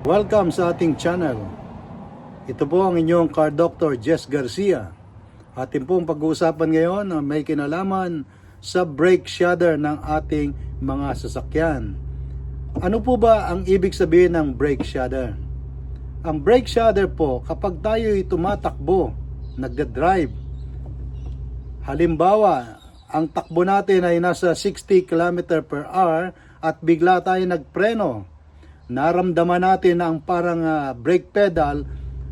Welcome sa ating channel. Ito po ang inyong Car Doctor Jess Garcia. Ating pong pag-uusapan ngayon na may kinalaman sa brake shader ng ating mga sasakyan. Ano po ba ang ibig sabihin ng brake shader? Ang brake shader po, kapag tayo'y tumatakbo, nagda-drive, halimbawa, ang takbo natin ay nasa 60 km per hour at bigla tayo nagpreno. Naramdaman natin na ang parang brake pedal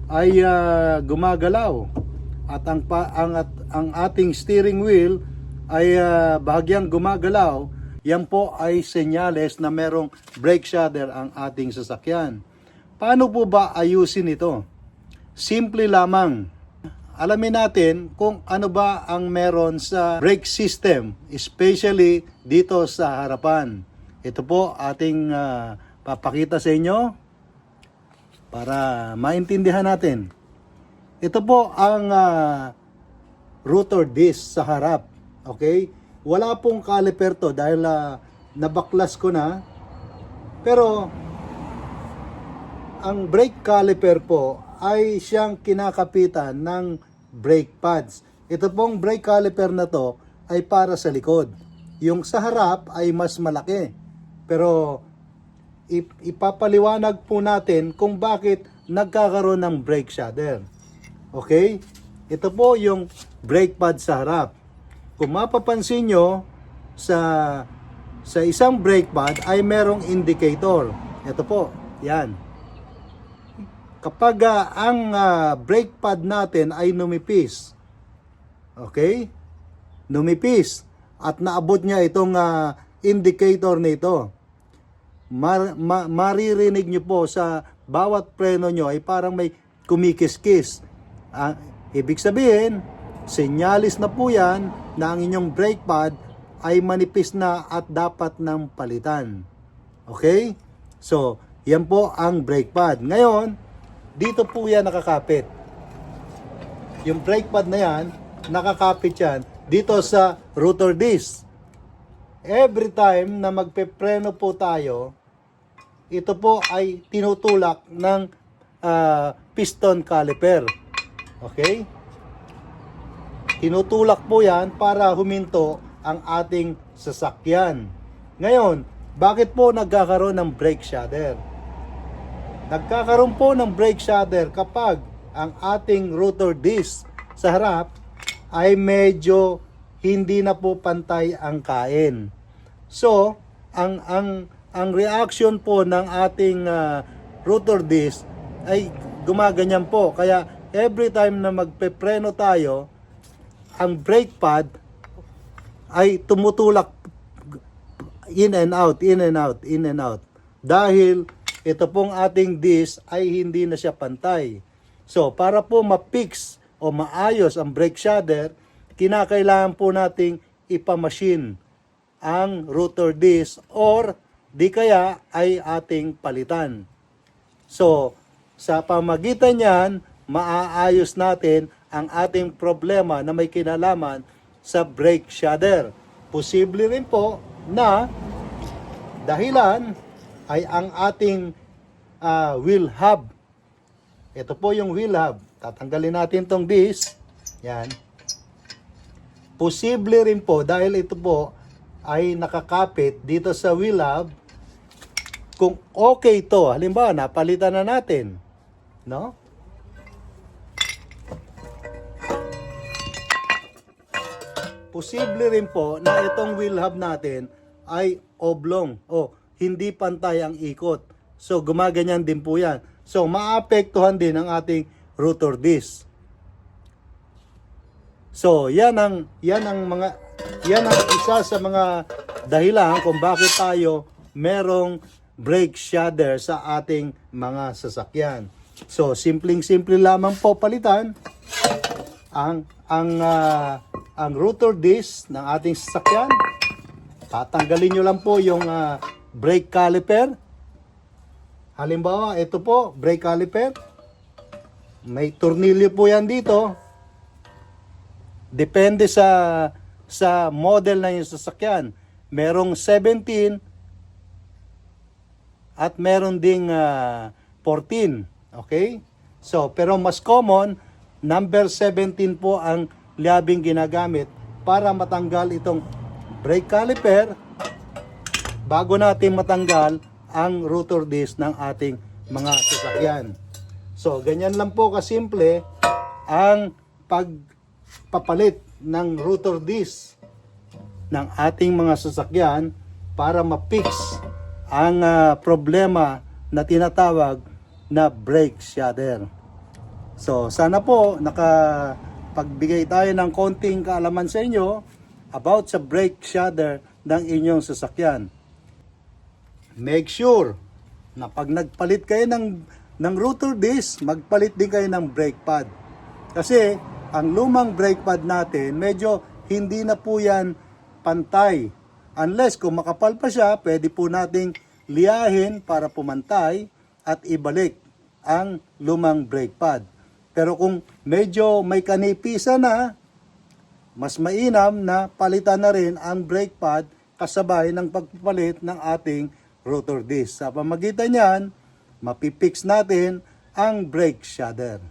ay gumagalaw at ang ating steering wheel ay bahagyang gumagalaw. Yan po ay senyales na merong brake shader ang ating sasakyan. Paano po ba ayusin ito? Simple lamang. Alamin natin kung ano ba ang meron sa brake system, especially dito sa harapan. Ito po ating papakita sa inyo para maintindihan natin. Ito po ang rotor disc sa harap. Okay? Wala pong caliper to dahil nabaklas ko na. Pero ang brake caliper po ay siyang kinakapitan ng brake pads. Ito pong brake caliper na to ay para sa likod. Yung sa harap ay mas malaki. Pero ipapaliwanag po natin kung bakit nagkakaroon ng brake shader. Okay? Ito po yung brake pad sa harap. Kung mapapansin nyo, sa isang brake pad ay merong indicator. Ito po, yan. Kapag ang brake pad natin ay numipis, okay? Numipis at naabot niya itong indicator nito. Maririnig nyo po sa bawat preno nyo ay parang may kumikis-kis. Ibig sabihin, senyalis na po yan na ang inyong brake pad ay manipis na at dapat nang palitan. Okay? So, yan po ang brake pad. Ngayon, dito po yan nakakapit. Yung brake pad na yan, nakakapit yan dito sa rotor disc. Every time na magpepreno po tayo, ito po ay tinutulak ng piston caliper. Okay? Tinutulak po yan para huminto ang ating sasakyan. Ngayon, bakit po nagkakaroon ng brake shader? Nagkakaroon po ng brake shader kapag ang ating rotor disc sa harap ay medyo hindi na po pantay ang kain. So, ang reaction po ng ating rotor disc ay gumaganyan po. Kaya every time na magpepreno tayo, ang brake pad ay tumutulak in and out, in and out, in and out. Dahil ito pong ating disc ay hindi na siya pantay. So, para po ma-fix o maayos ang brake shader, kinakailangan po nating ipamachine ang rotor disc or di kaya ay ating palitan. So, sa pamagitan niyan, maaayos natin ang ating problema na may kinalaman sa brake shader. Posible rin po na dahilan ay ang ating wheel hub. Ito po yung wheel hub. Tatanggalin natin tong disc. Yan. Posible rin po dahil ito po ay nakakapit dito sa wheel hub. Kung okay to, halimbawa napalitan na natin, no? Posible rin po na itong wheel hub natin ay oblong o hindi pantay ang ikot. So, gumaganyan din po yan. So, maapektuhan din ang ating rotor disc. So, yan ang isa sa mga dahilan kung bakit tayo merong brake shader sa ating mga sasakyan. So, simpleng-simple lamang po palitan ang rotor disc ng ating sasakyan. Tatanggalin nyo lang po yung brake caliper. Halimbawa, ito po, brake caliper. May tornilyo po yan dito. Depende sa model na yung sasakyan. Merong 17 at meron ding 14. Okay? So, pero mas common, number 17 po ang labing ginagamit para matanggal itong brake caliper bago natin matanggal ang rotor disc ng ating mga sasakyan. So, ganyan lang po kasimple ang pagpapalit ng rotor disc ng ating mga sasakyan para ma-fix ang problema na tinatawag na brake shudder. So, sana po nakapagbigay tayo ng konting kaalaman sa inyo about sa brake shudder ng inyong sasakyan. Make sure na pag nagpalit kayo ng rotor disc, magpalit din kayo ng brake pad. Kasi ang lumang brake pad natin, medyo hindi na po yan pantay. Unless kung makapal pa siya, pwede po nating liyahin para pumantay at ibalik ang lumang brake pad. Pero kung medyo may kanipisa na, mas mainam na palitan na rin ang brake pad kasabay ng pagpapalit ng ating rotor disc. Sa pamagitan niyan, mapipix natin ang brake shudder.